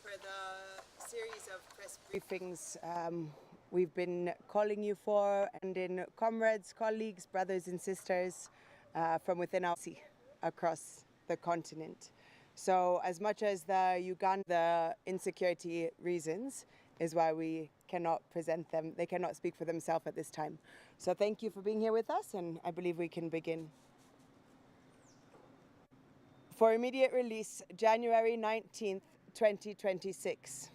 For the series of press briefings we've been calling you for, and in comrades, colleagues, brothers and sisters from within our city across the continent. So as much as the Uganda insecurity reasons is why we cannot present them, they cannot speak for themselves at this time. So thank you for being here with us, and I believe we can begin. For immediate release, January 19th, 2026.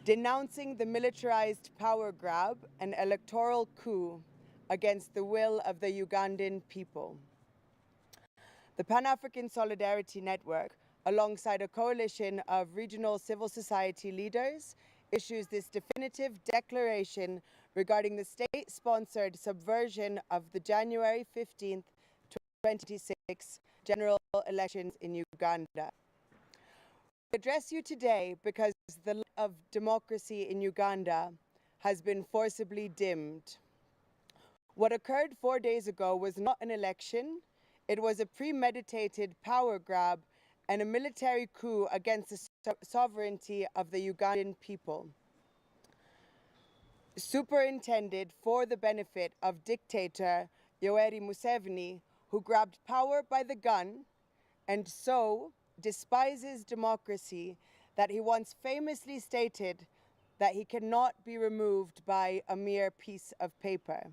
Denouncing the militarized power grab and electoral coup against the will of the Ugandan people. The Pan-African Solidarity Network, alongside a coalition of regional civil society leaders, issues this definitive declaration regarding the state-sponsored subversion of the January 15th, 2026 general elections in Uganda. I address you today because the light of democracy in Uganda has been forcibly dimmed. What occurred 4 days ago was not an election, it was a premeditated power grab and a military coup against the sovereignty of the Ugandan people. Superintended for the benefit of dictator Yoweri Museveni, who grabbed power by the gun and so despises democracy that he once famously stated that he cannot be removed by a mere piece of paper.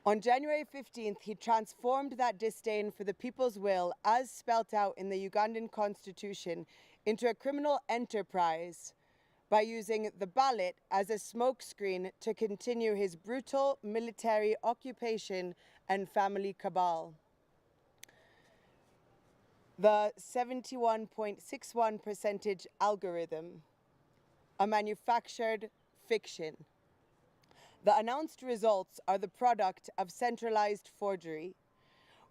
On January 15th, he transformed that disdain for the people's will, as spelt out in the Ugandan constitution, into a criminal enterprise by using the ballot as a smokescreen to continue his brutal military occupation and family cabal. The 71.61% algorithm, a manufactured fiction. The announced results are the product of centralized forgery.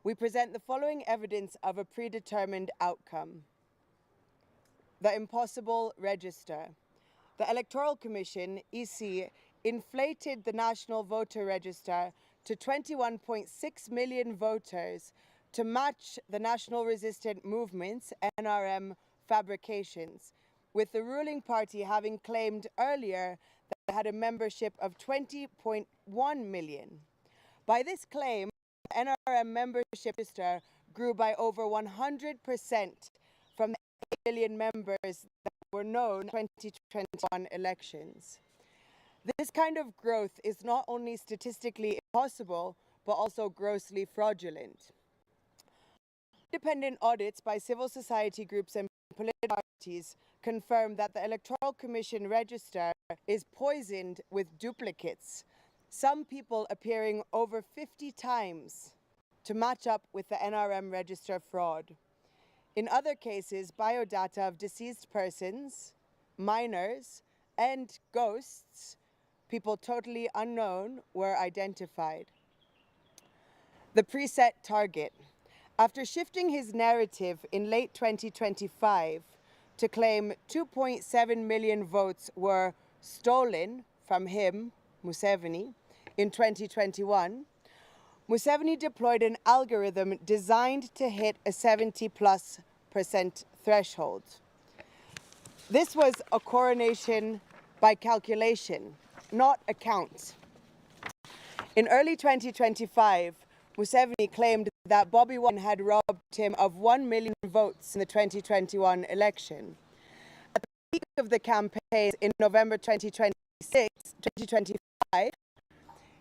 We present the following evidence of a predetermined outcome. The impossible register. The Electoral Commission, EC, inflated the National Voter Register to 21.6 million voters to match the National Resistant Movement's NRM fabrications, with the ruling party having claimed earlier that it had a membership of 20.1 million. By this claim, the NRM membership register grew by over 100% from the 8 million members that were known in 2021 elections. This kind of growth is not only statistically impossible, but also grossly fraudulent. Independent audits by civil society groups and political parties confirm that the Electoral Commission register is poisoned with duplicates, some people appearing over 50 times to match up with the NRM register fraud. In other cases, biodata of deceased persons, minors, and ghosts, people totally unknown, were identified. The preset target. After shifting his narrative in late 2025 to claim 2.7 million votes were stolen from him, Museveni, in 2021, Museveni deployed an algorithm designed to hit a 70+% threshold. This was a coronation by calculation, not a count. In early 2025, Museveni claimed that Bobi Wine had robbed him of 1 million votes in the 2021 election. At the peak of the campaign in November 2025,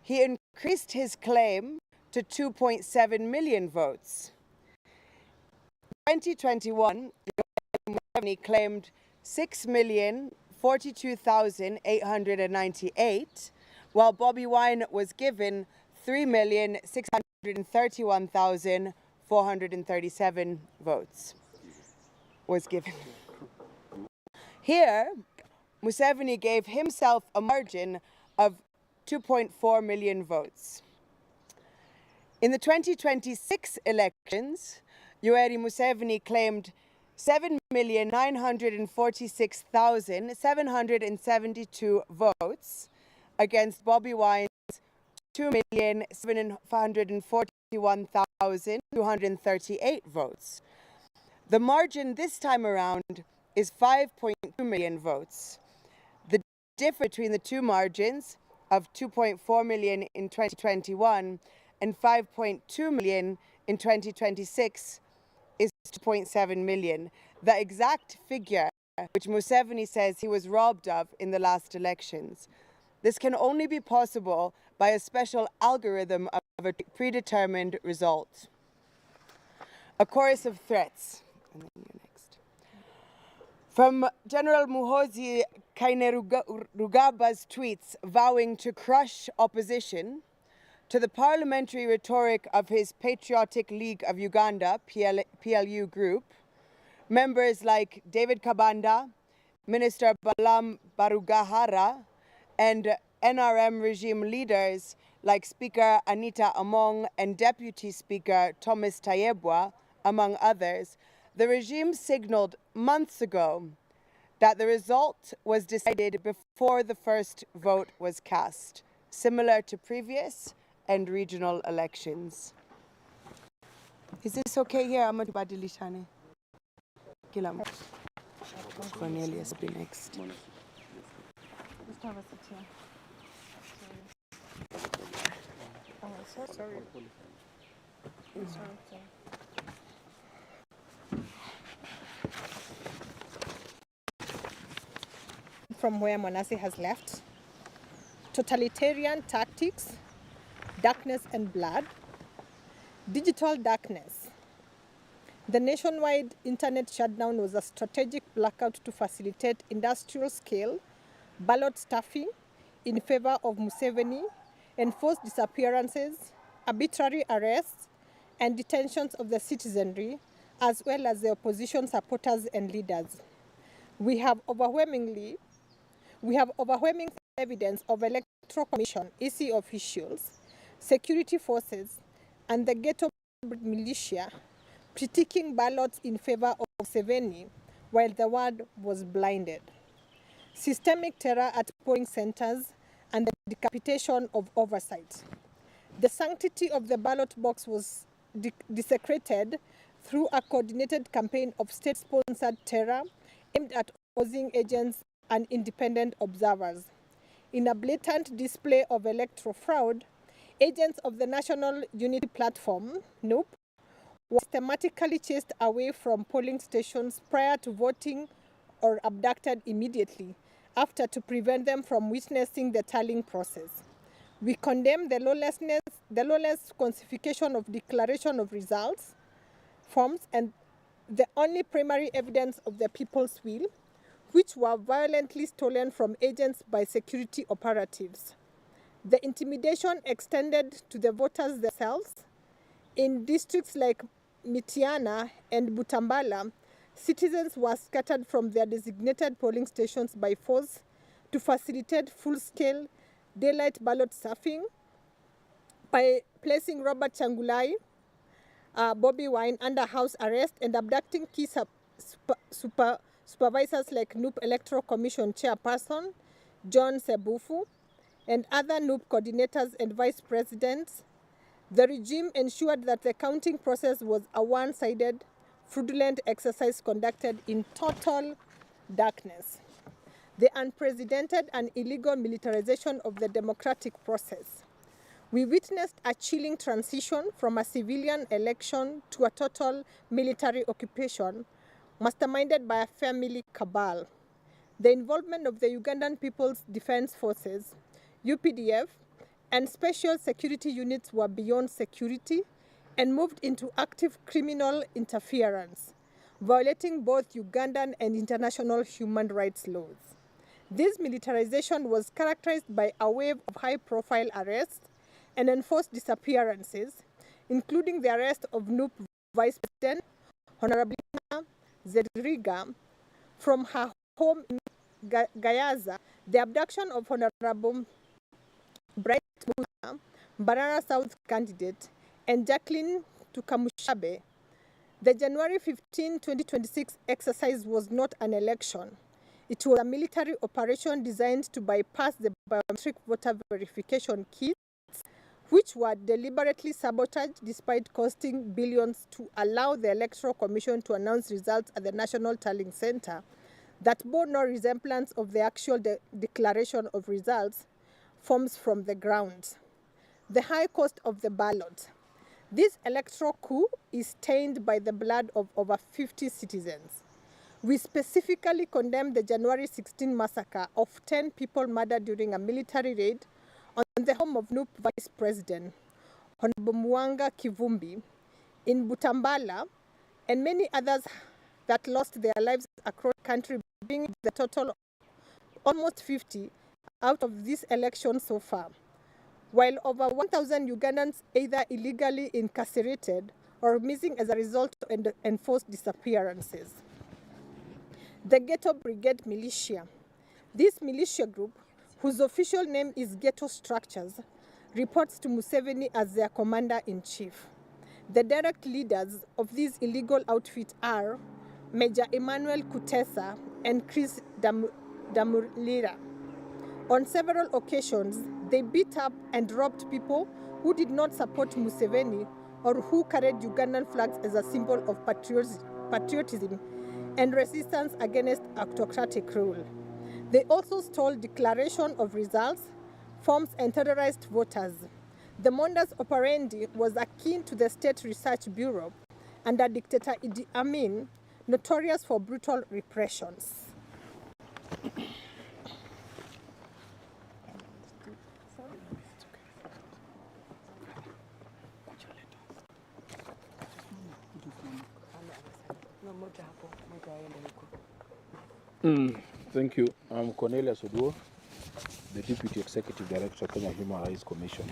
he increased his claim to 2.7 million votes. In 2021, Museveni claimed 6,500,000 42,898, while Bobi Wine was given 3,631,437 votes. Was given. Here, Museveni gave himself a margin of 2.4 million votes. In the 2026 elections, Yoweri Museveni claimed 7,946,772 votes against Bobi Wine's 2,741,238 votes. The margin this time around is 5.2 million votes. The difference between the two margins of 2.4 million in 2021 and 5.2 million in 2026 is 2.7 million, the exact figure which Museveni says he was robbed of in the last elections. This can only be possible by a special algorithm of a predetermined result. A chorus of threats. And then you're next. From General Muhoozi Kainerugaba's tweets vowing to crush opposition, to the parliamentary rhetoric of his Patriotic League of Uganda, PLU group, members like David Kabanda, Minister Balam Barugahara, and NRM regime leaders like Speaker Anita Among and Deputy Speaker Thomas Tayebwa, among others, the regime signaled months ago that the result was decided before the first vote was cast, similar to previous and regional elections. Is this okay here? I'm going to badilishane. Kilam. Cornelius be next. Sorry. From where Manasseh has left, totalitarian tactics, darkness and blood, digital darkness. The nationwide internet shutdown was a strategic blackout to facilitate industrial-scale ballot stuffing in favor of Museveni, enforced disappearances, arbitrary arrests, and detentions of the citizenry, as well as the opposition supporters and leaders. We have overwhelming evidence of Electoral Commission, EC officials, security forces, and the Ghetto militia critiquing ballots in favor of Museveni while the world was blinded. Systemic terror at polling centers and the decapitation of oversight. The sanctity of the ballot box was desecrated through a coordinated campaign of state-sponsored terror aimed at opposing agents and independent observers. In a blatant display of electoral fraud, agents of the National Unity Platform, NUP, were systematically chased away from polling stations prior to voting or abducted immediately after to prevent them from witnessing the tallying process. We condemn the lawless falsification of declaration of results forms and the only primary evidence of the people's will, which were violently stolen from agents by security operatives. The intimidation extended to the voters themselves. In districts like Mitiana and Butambala, citizens were scattered from their designated polling stations by force to facilitate full-scale daylight ballot stuffing by placing Robert Changulai, Bobi Wine under house arrest and abducting key supervisors like NUP Electoral Commission Chairperson John Sebufu and other NUP coordinators and vice presidents. The regime ensured that the counting process was a one-sided, fraudulent exercise conducted in total darkness. The unprecedented and illegal militarization of the democratic process. We witnessed a chilling transition from a civilian election to a total military occupation, masterminded by a family cabal. The involvement of the Ugandan People's Defense Forces, UPDF, and special security units were beyond security and moved into active criminal interference, violating both Ugandan and international human rights laws. This militarization was characterized by a wave of high-profile arrests and enforced disappearances, including the arrest of NUP Vice President Honorable Zedriga from her home in Gayaza, the abduction of Honorable Bright Musa, Barara South candidate, and Jacqueline Tukamushabe. The January 15, 2026 exercise was not an election. It was a military operation designed to bypass the biometric voter verification kits, which were deliberately sabotaged despite costing billions to allow the Electoral Commission to announce results at the National Tallying Center that bore no resemblance of the actual declaration of results forms from the ground. The high cost of the ballot. This electoral coup is stained by the blood of over 50 citizens. We specifically condemn the January 16 massacre of 10 people murdered during a military raid on the home of NUP Vice President Honorable Mwanga Kivumbi in Butambala, and many others that lost their lives across the country, bringing the total of almost 50 out of this election so far, while over 1,000 Ugandans either illegally incarcerated or missing as a result of enforced disappearances. The Ghetto Brigade Militia. This militia group, whose official name is Ghetto Structures, reports to Museveni as their commander-in-chief. The direct leaders of these illegal outfits are Major Emmanuel Kutesa and Chris Damulira. On several occasions, they beat up and robbed people who did not support Museveni or who carried Ugandan flags as a symbol of patriotism and resistance against autocratic rule. They also stole declaration of results, forms, and terrorized voters. The modus operandi was akin to the State Research Bureau under dictator Idi Amin, notorious for brutal repressions. Thank you. I'm Cornelius Oduor, the Deputy Executive Director, Kenya Human Rights Commission.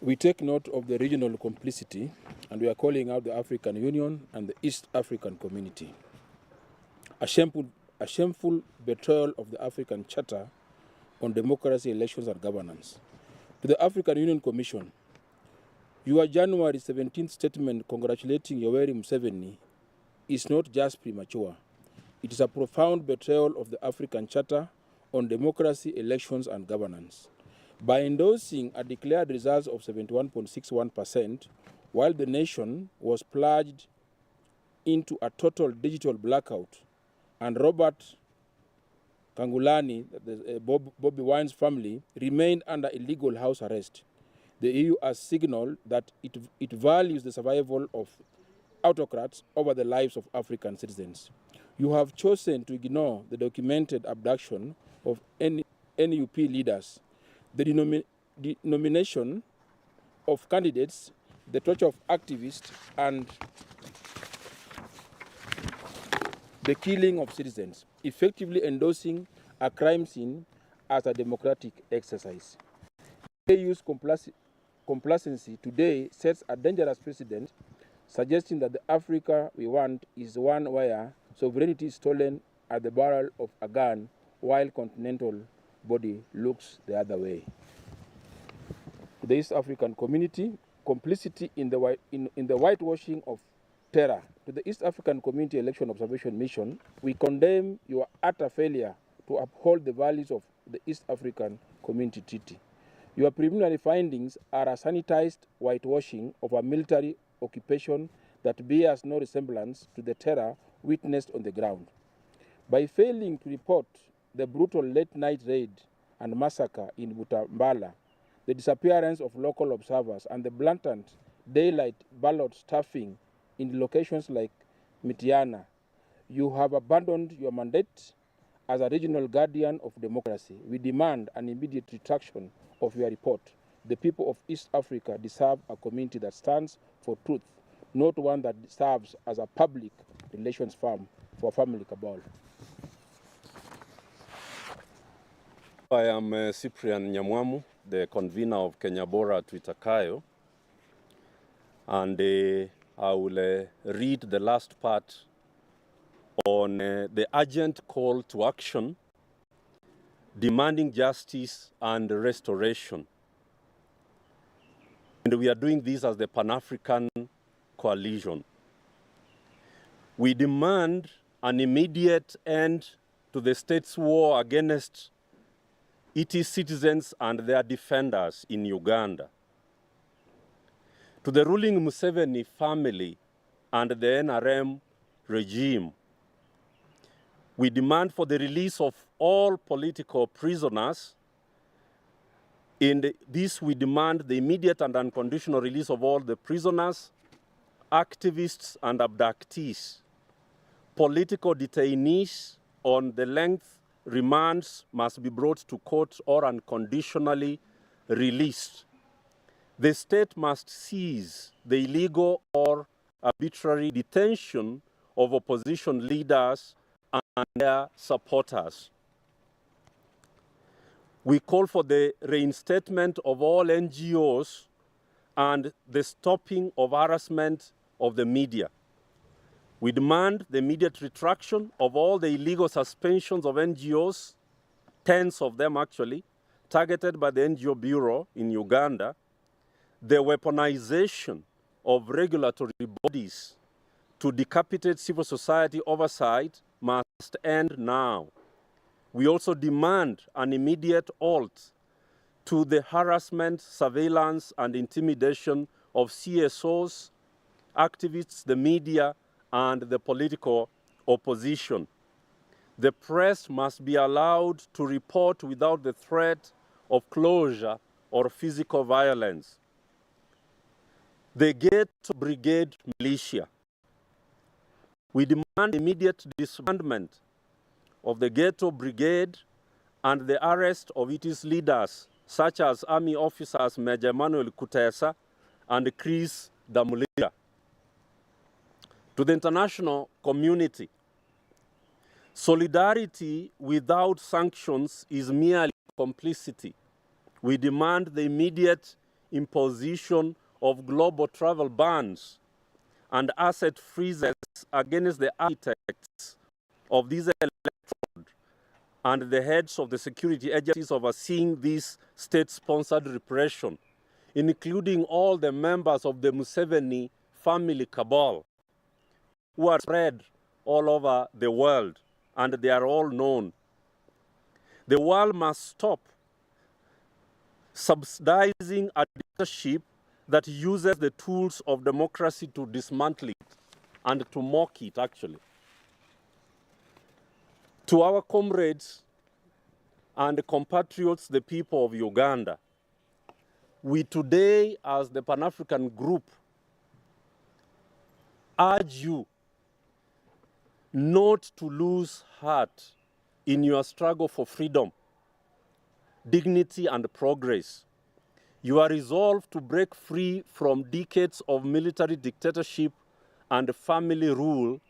We take note of the regional complicity, and we are calling out the African Union and the East African community. A shameful betrayal of the African Charter on democracy, elections, and governance. To the African Union Commission, your January 17th statement congratulating Yoweri Museveni is not just premature. It is a profound betrayal of the African Charter on democracy, elections, and governance. By endorsing a declared result of 71.61%, while the nation was plunged into a total digital blackout, and Robert Kangulani, Bobby Wine's family, remained under illegal house arrest, the EU has signaled that it values the survival of autocrats over the lives of African citizens. You have chosen to ignore the documented abduction of NUP leaders, the nomination of candidates, the torture of activists, and the killing of citizens, effectively endorsing a crime scene as a democratic exercise. EU's complacency today sets a dangerous precedent, suggesting that the Africa we want is one where sovereignty is stolen at the barrel of a gun while continental body looks the other way. The East African community, complicity in the whitewashing of terror. To the East African Community Election Observation Mission, we condemn your utter failure to uphold the values of the East African Community Treaty. Your preliminary findings are a sanitized whitewashing of a military occupation that bears no resemblance to the terror witnessed on the ground. By failing to report the brutal late-night raid and massacre in Butambala, the disappearance of local observers, and the blatant daylight ballot stuffing in locations like Mitiana, you have abandoned your mandate as a regional guardian of democracy. We demand an immediate retraction of your report. The people of East Africa deserve a community that stands for truth, not one that serves as a public relations firm for family cabal. I am Cyprian Nyamwamu, the convener of Kenya Bora Tuitakayo, and I will read the last part on the urgent call to action demanding justice and restoration. And we are doing this as the Pan-African Coalition. We demand an immediate end to the state's war against its citizens and their defenders in Uganda. To the ruling Museveni family and the NRM regime, we demand for the release of all political prisoners. In this, we demand the immediate and unconditional release of all the prisoners, activists, and abductees. Political detainees on the length remands must be brought to court or unconditionally released. The state must cease the illegal or arbitrary detention of opposition leaders and their supporters. We call for the reinstatement of all NGOs and the stopping of harassment of the media. We demand the immediate retraction of all the illegal suspensions of NGOs, tens of them actually, targeted by the NGO Bureau in Uganda. The weaponization of regulatory bodies to decapitate civil society oversight must end now. We also demand an immediate halt to the harassment, surveillance, and intimidation of CSOs, activists, the media, and the political opposition. The press must be allowed to report without the threat of closure or physical violence. The Ghetto Brigade militia. We demand immediate disbandment of the Ghetto Brigade and the arrest of its leaders, such as Army officers Major Emmanuel Kutesa and Chris Damulia. To the international community, solidarity without sanctions is merely complicity. We demand the immediate imposition of global travel bans and asset freezes against the architects of these electrodes and the heads of the security agencies overseeing this state-sponsored repression, including all the members of the Museveni family cabal, who are spread all over the world, and they are all known. The world must stop subsidizing a dictatorship that uses the tools of democracy to dismantle it and to mock it, actually. To our comrades and compatriots, the people of Uganda, we today, as the Pan-African group, urge you not to lose heart in your struggle for freedom, dignity, and progress. Your resolve to break free from decades of military dictatorship and family rule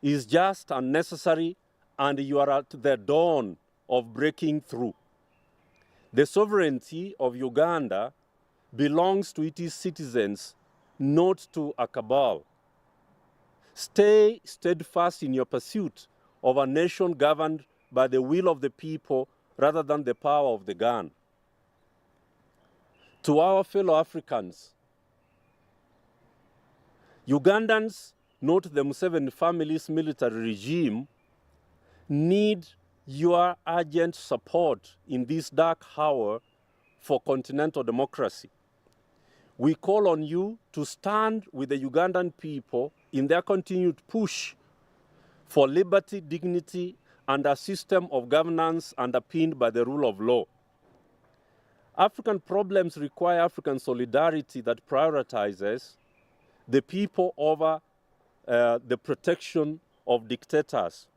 is just and necessary, and you are at the dawn of breaking through. The sovereignty of Uganda belongs to its citizens, not to a cabal. Stay steadfast in your pursuit of a nation governed by the will of the people rather than the power of the gun. To our fellow Africans, Ugandans, not the Museveni family's military regime, need your urgent support in this dark hour for continental democracy. We call on you to stand with the Ugandan people in their continued push for liberty, dignity, and a system of governance underpinned by the rule of law. African problems require African solidarity that prioritizes the people over the protection of dictators.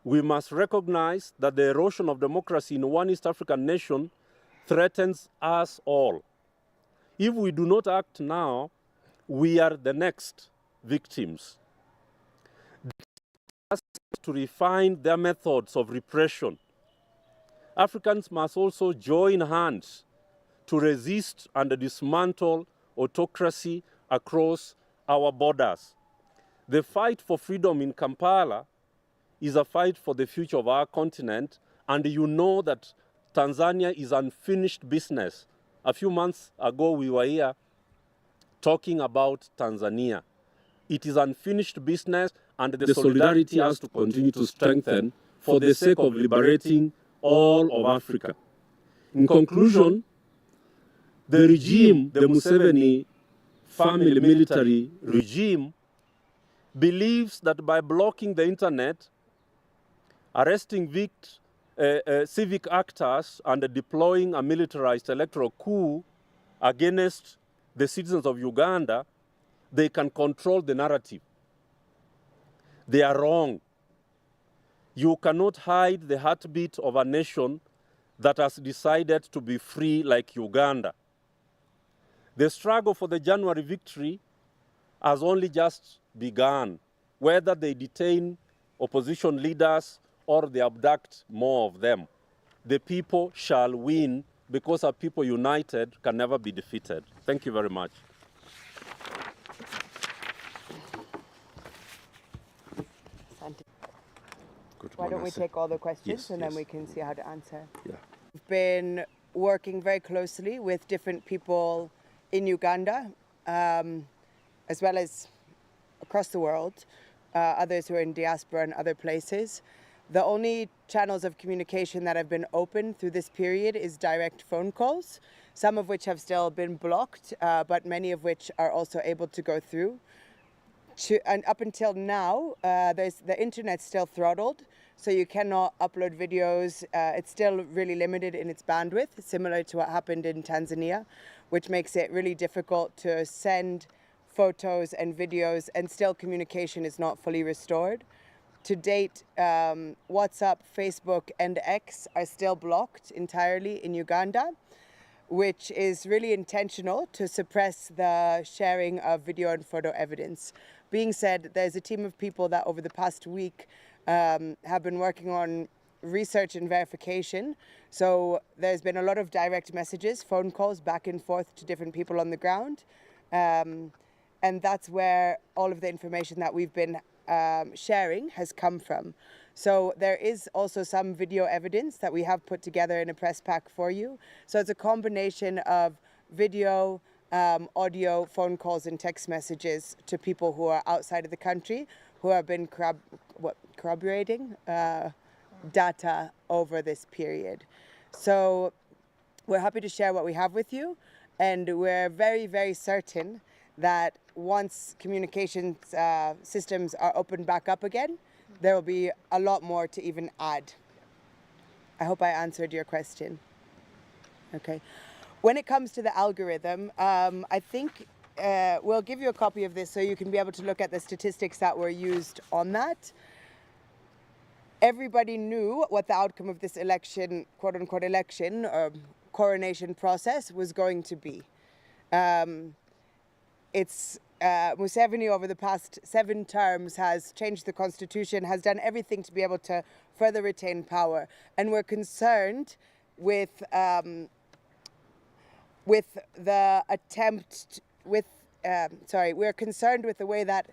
We must recognize that the erosion of democracy in one East African nation threatens us all. If we do not act now, we are the next victims. To refine their methods of repression Africans must also join hands to resist and dismantle autocracy across our borders. The fight for freedom in Kampala is a fight for the future of our continent, and you know that Tanzania is unfinished business. A few months ago, we were here talking about Tanzania. It is unfinished business, and the solidarity has to continue to strengthen for the sake of liberating all of Africa. In conclusion, the regime, the Museveni family military regime, believes that by blocking the internet, arresting civic actors, and deploying a militarized electoral coup against the citizens of Uganda, they can control the narrative. They are wrong. You cannot hide the heartbeat of a nation that has decided to be free like Uganda. The struggle for the January victory has only just begun. Whether they detain opposition leaders or they abduct more of them, the people shall win, because a people united can never be defeated. Thank you very much. Why don't we take all the questions Yes, and yes. then we can see how to answer. Yeah. We've been working very closely with different people in Uganda, as well as across the world, others who are in diaspora and other places. The only channels of communication that have been open through this period is direct phone calls, some of which have still been blocked, but many of which are also able to go through. And up until now, the internet's still throttled, so you cannot upload videos. It's still really limited in its bandwidth, similar to what happened in Tanzania, which makes it really difficult to send photos and videos, and still communication is not fully restored. To date, WhatsApp, Facebook, and X are still blocked entirely in Uganda, which is really intentional to suppress the sharing of video and photo evidence. Being said, there's a team of people that over the past week have been working on research and verification. So there's been a lot of direct messages, phone calls back and forth to different people on the ground. And that's where all of the information that we've been sharing has come from. So there is also some video evidence that we have put together in a press pack for you. So it's a combination of video, audio, phone calls, and text messages to people who are outside of the country who have been corroborating data over this period. So we're happy to share what we have with you, and we're very, very certain that once communications systems are opened back up again, there will be a lot more to even add. I hope I answered your question. Okay. When it comes to the algorithm, I think we'll give you a copy of this so you can be able to look at the statistics that were used on that. Everybody knew what the outcome of this election, quote unquote election, or coronation process was going to be. Museveni over the past 7 terms has changed the constitution, has done everything to be able to further retain power. And we're concerned with the attempt, we're concerned with the way that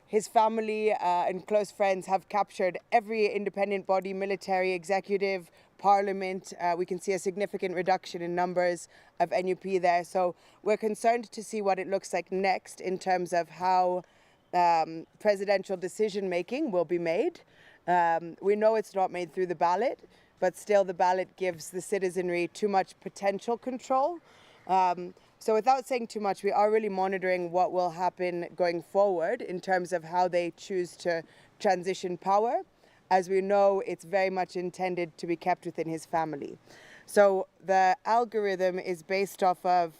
his family and close friends have captured every independent body, military, executive, parliament. We can see a significant reduction in numbers of NUP there. So we're concerned to see what it looks like next in terms of how presidential decision making will be made. We know it's not made through the ballot, but still the ballot gives the citizenry too much potential control. So without saying too much, we are really monitoring what will happen going forward in terms of how they choose to transition power. As we know, it's very much intended to be kept within his family. So the algorithm is based off of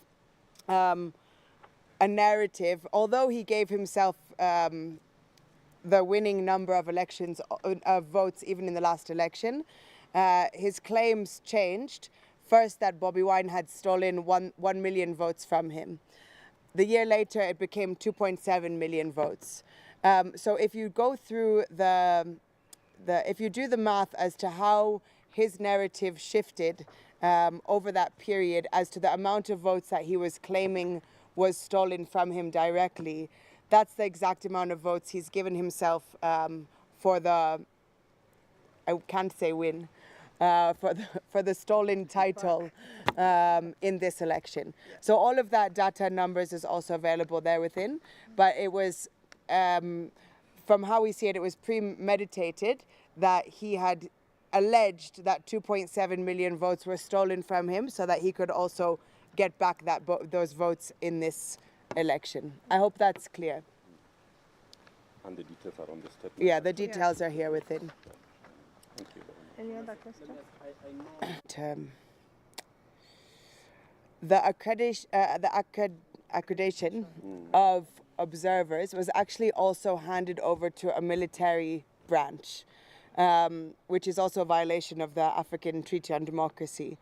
a narrative. Although he gave himself the winning number of votes even in the last election, his claims changed. First, that Bobi Wine had stolen 1 million votes from him. The year later, it became 2.7 million votes. So if you go through if you do the math as to how his narrative shifted over that period as to the amount of votes that he was claiming was stolen from him directly. That's the exact amount of votes he's given himself for the, I can't say win, for the stolen title in this election. So all of that data numbers is also available there within, but it was, from how we see it, it was premeditated that he had alleged that 2.7 million votes were stolen from him so that he could also get back those votes in this election. I hope that's clear. And the details are on the statement. Yeah, the details are here within. Thank you. Any other questions? The accreditation of observers was actually also handed over to a military branch, which is also a violation of the African Treaty on Democracy.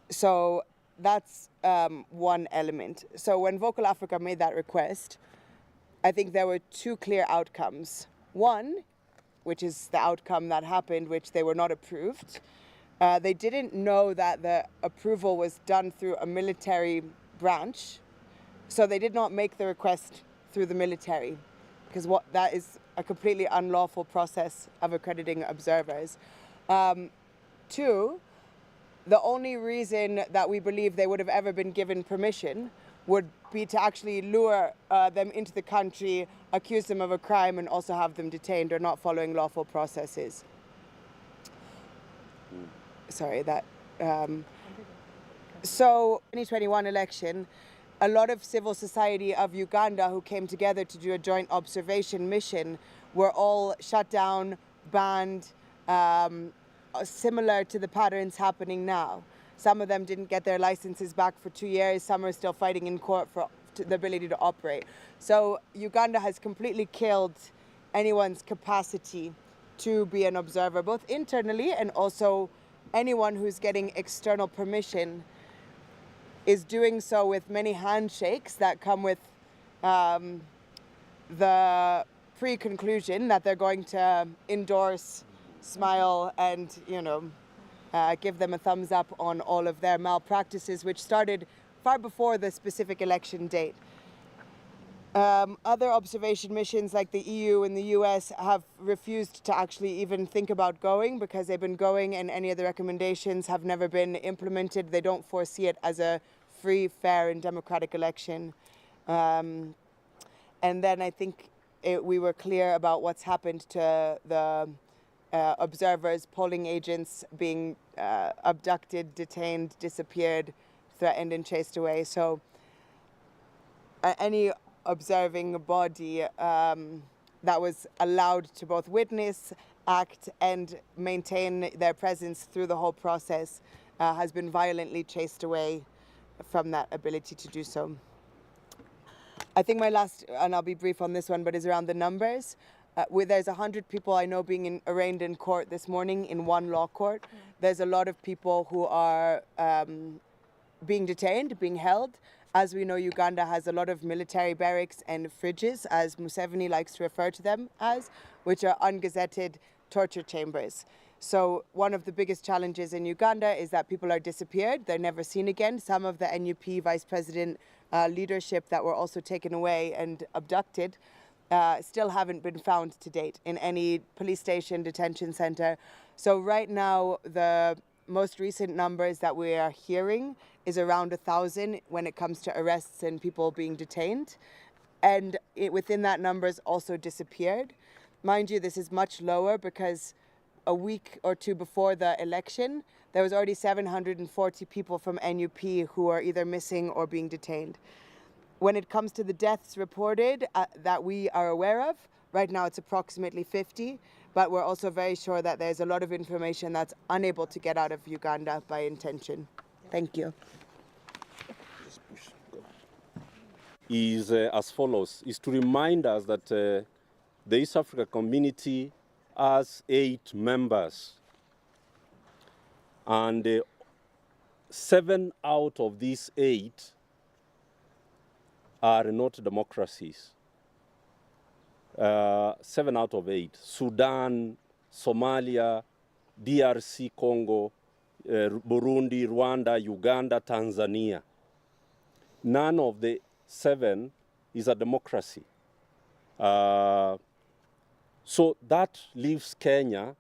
So that's one element. So when Vocal Africa made that request, I think there were two clear outcomes. One, which is the outcome that happened, which they were not approved. They didn't know that the approval was done through a military branch, so they did not make the request through the military, because that is a completely unlawful process of accrediting observers. Two, the only reason that we believe they would have ever been given permission would be to actually lure them into the country, accuse them of a crime, and also have them detained or not following lawful processes. Sorry, that. So, 2021 election, a lot of civil society of Uganda who came together to do a joint observation mission were all shut down, banned, similar to the patterns happening now. Some of them didn't get their licenses back for 2 years. Some are still fighting in court for the ability to operate. So Uganda has completely killed anyone's capacity to be an observer, both internally and also anyone who's getting external permission is doing so with many handshakes that come with the pre-conclusion that they're going to endorse, smile, and, give them a thumbs up on all of their malpractices, which started far before the specific election date. Other observation missions like the EU and the US have refused to actually even think about going because they've been going and any of the recommendations have never been implemented. They don't foresee it as a free, fair, and democratic election. And then I think we were clear about what's happened to the observers, polling agents being abducted, detained, disappeared, threatened, and chased away. So any observing body that was allowed to both witness, act, and maintain their presence through the whole process has been violently chased away from that ability to do so. I think my last, and I'll be brief on this one, but is around the numbers. There's 100 people I know being arraigned in court this morning in one law court. There's a lot of people who are being detained, being held. As we know, Uganda has a lot of military barracks and fridges, as Museveni likes to refer to them as, which are ungazetted torture chambers. So one of the biggest challenges in Uganda is that people are disappeared. They're never seen again. Some of the NUP vice president leadership that were also taken away and abducted still haven't been found to date in any police station, detention center. So right now, the most recent numbers that we are hearing is around 1,000 when it comes to arrests and people being detained. And within that numbers also disappeared. Mind you, this is much lower because a week or two before the election, there was already 740 people from NUP who are either missing or being detained. When it comes to the deaths reported that we are aware of, right now it's approximately 50, but we're also very sure that there's a lot of information that's unable to get out of Uganda by intention. Thank you. Is as follows, is to remind us that the East Africa community has 8 members, and 7 out of these 8 are not democracies. 7 out of 8, Sudan, Somalia, DRC, Congo, Burundi, Rwanda, Uganda, Tanzania. None of the 7 is a democracy. So that leaves Kenya,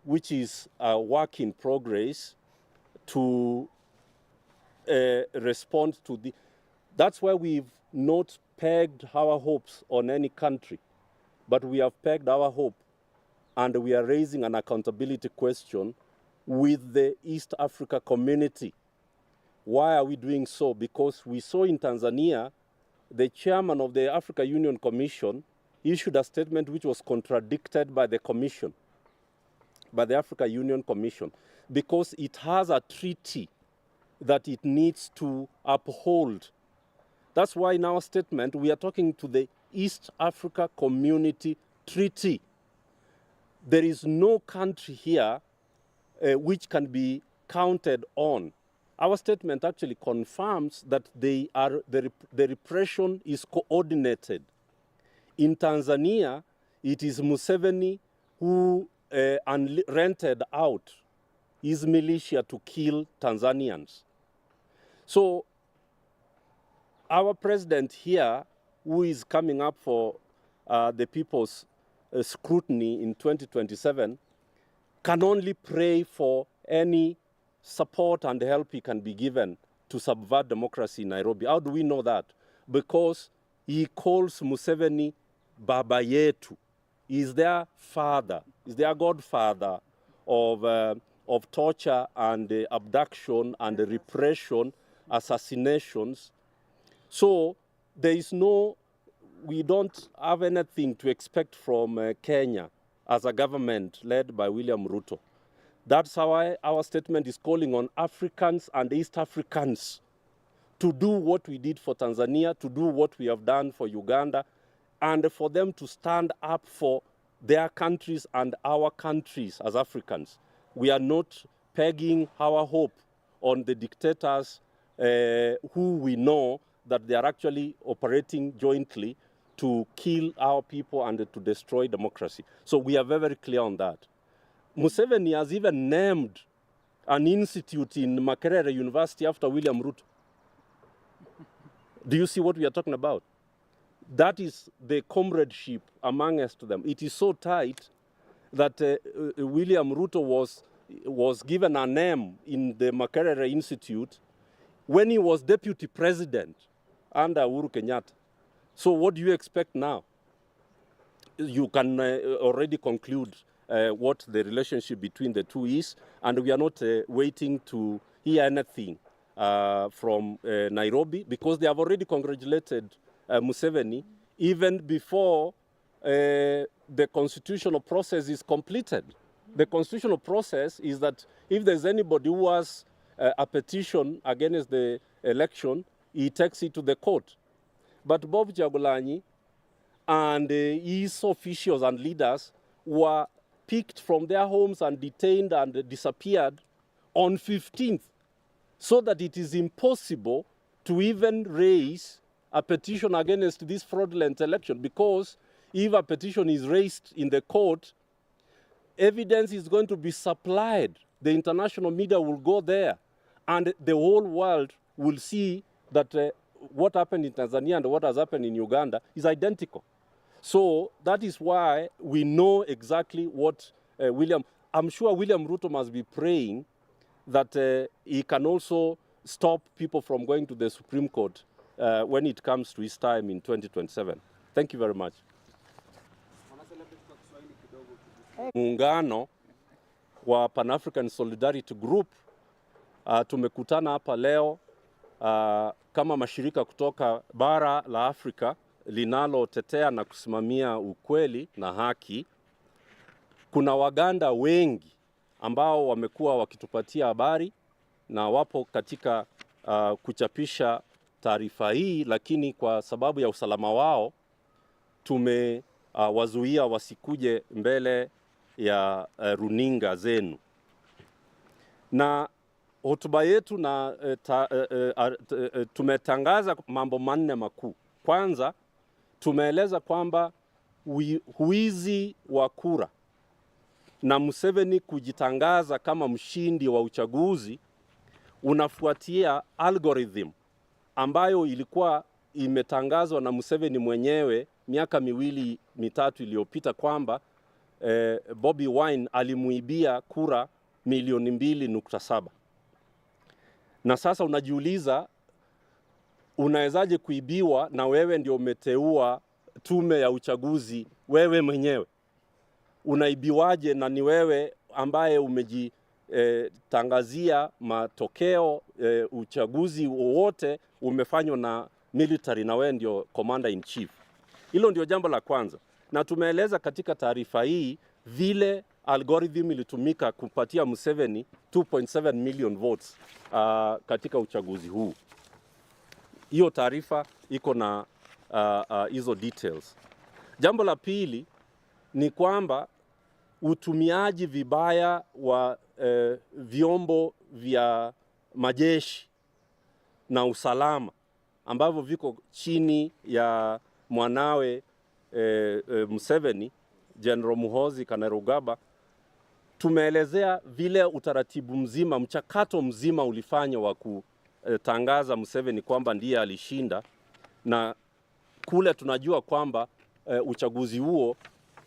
which is a work in progress, to respond to the... That's why we've not pegged our hopes on any country, but we have pegged our hope, and we are raising an accountability question with the East Africa community. Why are we doing so? Because we saw in Tanzania, the chairman of the Africa Union Commission issued a statement which was contradicted by the Commission, by the Africa Union Commission, because it has a treaty that it needs to uphold. That's why in our statement, we are talking to the East Africa Community Treaty. There is no country here which can be counted on. Our statement actually confirms that the repression is coordinated. In Tanzania, it is Museveni who rented out his militia to kill Tanzanians. So our president here, who is coming up for the people's scrutiny in 2027, can only pray for any support and help he can be given to subvert democracy in Nairobi. How do we know that? Because he calls Museveni Baba Yetu. He's their father, he's their godfather of torture and abduction and repression, assassinations. So there is no, we don't have anything to expect from Kenya as a government led by William Ruto. That's why our statement is calling on Africans and East Africans to do what we did for Tanzania, to do what we have done for Uganda, and for them to stand up for their countries and our countries as Africans. We are not pegging our hope on the dictators who we know that they are actually operating jointly to kill our people and to destroy democracy. So we are very, very clear on that. Museveni has even named an institute in Makerere University after William Ruto. Do you see what we are talking about? That is the comradeship amongst them. It is so tight that William Ruto was given a name in the Makerere Institute when he was deputy president under Uhuru Kenyatta. So what do you expect now? You can already conclude what the relationship between the two is, and we are not waiting to hear anything from Nairobi, because they have already congratulated Museveni even before the constitutional process is completed. The constitutional process is that if there's anybody who has a petition against the election, he takes it to the court. But Bob Jagulanyi and his officials and leaders were picked from their homes and detained and disappeared on 15th, so that it is impossible to even raise a petition against this fraudulent election, because if a petition is raised in the court, evidence is going to be supplied. The international media will go there, and the whole world will see that what happened in Tanzania and what has happened in Uganda is identical. So that is why we know exactly what I'm sure William Ruto must be praying that he can also stop people from going to the Supreme Court when it comes to his time in 2027. Thank you very much. Muungano wa Pan-African Solidarity Group tumekutana hapa leo kama mashirika kutoka bara la Afrika linalotetea na kusimamia ukweli na haki. Kuna Waganda wengi ambao wamekuwa wakitupatia habari na wapo katika kuchapisha taarifa hii, lakini kwa sababu ya usalama wao tumewazuia wasikuje mbele ya runinga zenu. Na hotuba yetu na tumetangaza mambo manne makuu. Kwanza, tumeeleza kwamba wizi wa kura na Museveni kujitangaza kama mshindi wa uchaguzi unafuatia algorithm ambayo ilikuwa imetangazwa na Museveni mwenyewe miaka 2-3 iliyopita kwamba Bobi Wine alimuibia kura milioni 2.7. Na sasa unajiuliza, unawezaje kuibiwa na wewe ndio umeteua tume ya uchaguzi wewe mwenyewe? Unaibiwaje na ni wewe ambaye umejitangazia matokeo uchaguzi wowote umefanywa na military na wewe ndio commander in chief? Hilo ndio jambo la kwanza. Na tumeeleza katika taarifa hii vile algorithm ilitumika kupatia Museveni 2.7 million votes katika uchaguzi huu. Hiyo taarifa iko na hizo details. Jambo la pili ni kwamba utumiaji vibaya wa vyombo vya majeshi na usalama ambavyo viko chini ya mwanawe Museveni, General Muhoozi Kainerugaba. Tumeelezea vile utaratibu mzima, mchakato mzima ulifanywa wa kutangaza Museveni kwamba ndiye alishinda, na kule tunajua kwamba uchaguzi huo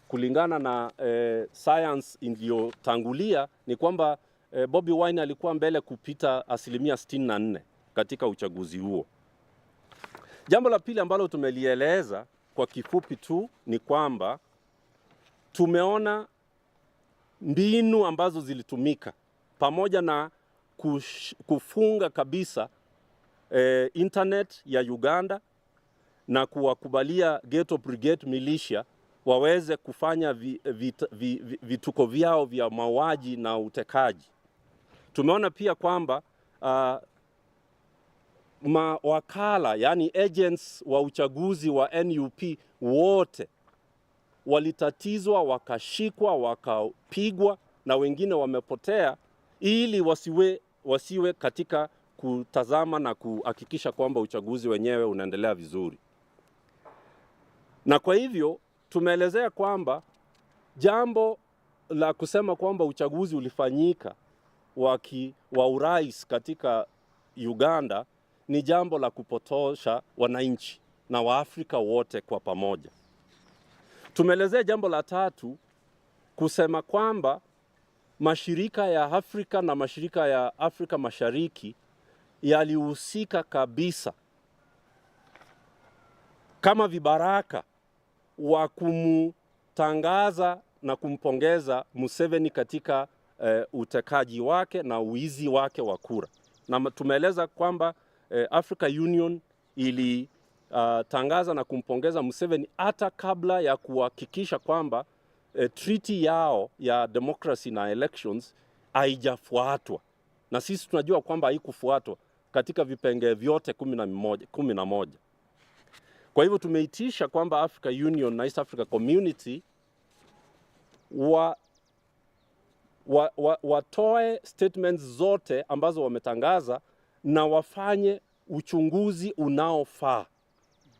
kulingana na science iliyotangulia ni kwamba Bobi Wine alikuwa mbele kupita 64% katika uchaguzi huo. Jambo la pili ambalo tumelieleza kwa kifupi tu ni kwamba tumeona mbinu ambazo zilitumika pamoja na kufunga kabisa internet ya Uganda na kuwakubalia Ghetto Brigade militia waweze kufanya vituko vyao vya mauaji na utekaji. Tumeona pia kwamba mawakala, yani agents wa uchaguzi wa NUP wote walitatizwa, wakashikwa, wakapigwa na wengine wamepotea, ili wasiwe katika kutazama na kuhakikisha kwamba uchaguzi wenyewe unaendelea vizuri. Na kwa hivyo tumeelezea kwamba jambo la kusema kwamba uchaguzi ulifanyika wa urais katika Uganda ni jambo la kupotosha wananchi na Waafrika wote kwa pamoja. Tumeelezea jambo la tatu kusema kwamba mashirika ya Afrika na mashirika ya Afrika Mashariki yalihusika kabisa kama vibaraka wa kumtangaza na kumpongeza Museveni katika utekaji wake na uizi wake wa kura. Na tumeeleza kwamba Africa Union ilitangaza na kumpongeza Museveni hata kabla ya kuhakikisha kwamba treaty yao ya democracy na elections haijafuatwa. Na sisi tunajua kwamba haikufuatwa katika vipengele vyote 11. Kwa hivyo tumeitisha kwamba Africa Union na East Africa Community watoe statements zote ambazo wametangaza na wafanye uchunguzi unaofaa,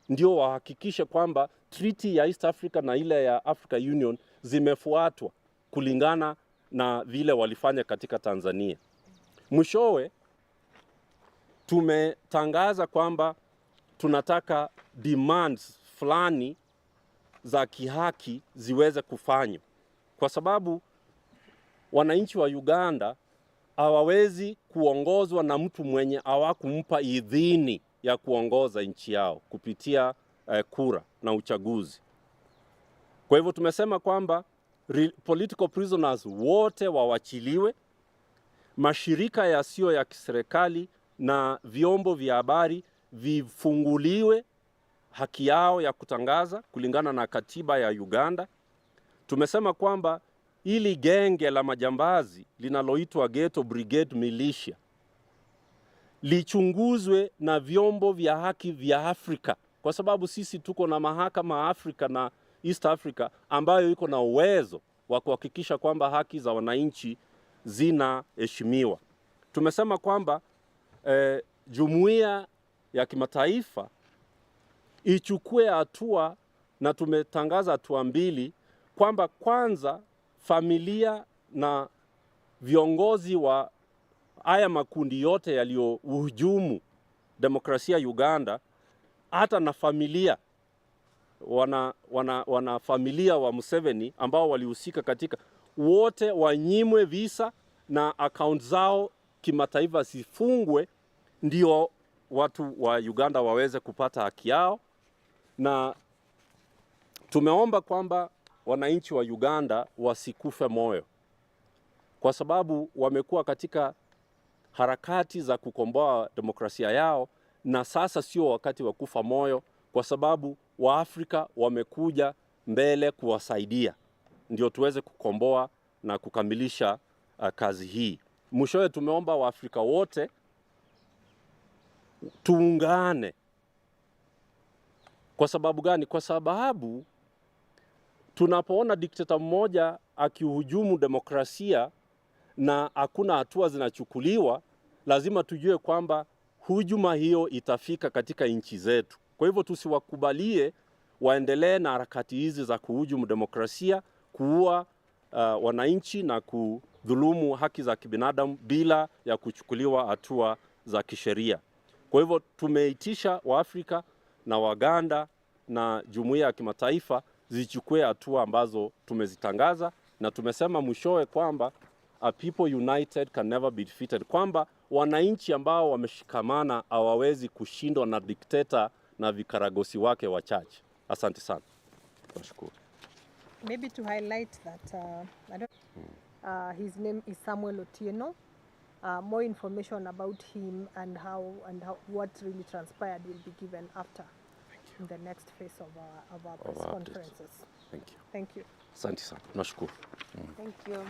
ndio wahakikishe kwamba treaty ya East Africa na ile ya Africa Union zimefuatwa kulingana na vile walifanya katika Tanzania. Mwishowe tumetangaza kwamba tunataka demands fulani za kihaki ziweze kufanywa, kwa sababu wananchi wa Uganda hawawezi kuongozwa na mtu mwenye hawakumpa idhini ya kuongoza nchi yao kupitia kura na uchaguzi. Kwa hivyo tumesema kwamba political prisoners wote wawachiliwe, mashirika yasiyo ya kiserikali na vyombo vya habari vifunguliwe haki yao ya kutangaza kulingana na katiba ya Uganda. Tumesema kwamba ili genge la majambazi linaloitwa Ghetto Brigade militia lichunguzwe na vyombo vya haki vya Afrika, kwa sababu sisi tuko na mahakama Afrika na East Africa ambayo iko na uwezo wa kuhakikisha kwamba haki za wananchi zinaheshimiwa. Tumesema kwamba jumuiya ya kimataifa ichukue hatua, na tumetangaza hatua mbili, kwamba kwanza familia na viongozi wa haya makundi yote yaliyohujumu demokrasia Uganda, hata na familia wana familia wa Museveni ambao walihusika katika, wote wanyimwe visa na account zao kimataifa zifungwe, ndio watu wa Uganda waweze kupata haki yao. Na tumeomba kwamba wananchi wa Uganda wasikufe moyo, kwa sababu wamekuwa katika harakati za kukomboa demokrasia yao, na sasa sio wakati wa kufa moyo, kwa sababu Waafrika wamekuja mbele kuwasaidia ndio tuweze kukomboa na kukamilisha kazi hii. Mwishowe tumeomba Waafrika wote tuungane. Kwa sababu gani? Kwa sababu tunapoona dikteta mmoja akihujumu demokrasia na hakuna hatua zinachukuliwa, lazima tujue kwamba hujuma hiyo itafika katika nchi zetu. Kwa hivyo tusiwakubalie waendelee na harakati hizi za kuhujumu demokrasia, kuua wananchi na kudhulumu haki za kibinadamu bila ya kuchukuliwa hatua za kisheria. Kwa hivyo tumeitisha Waafrika na Waganda na jumuiya ya kimataifa zichukue hatua ambazo tumezitangaza, na tumesema mwishowe kwamba a people united can never be defeated, kwamba wananchi ambao wameshikamana hawawezi kushindwa na dikteta na vikaragosi wake wachache. Asante sana. Nashukuru. Maybe to highlight that his name is Samuel Otieno. More information about him and how what really transpired will be given after in the next phase of our press conferences. Thank you. Thank you. Asante sana. Nashukuru. Thank you.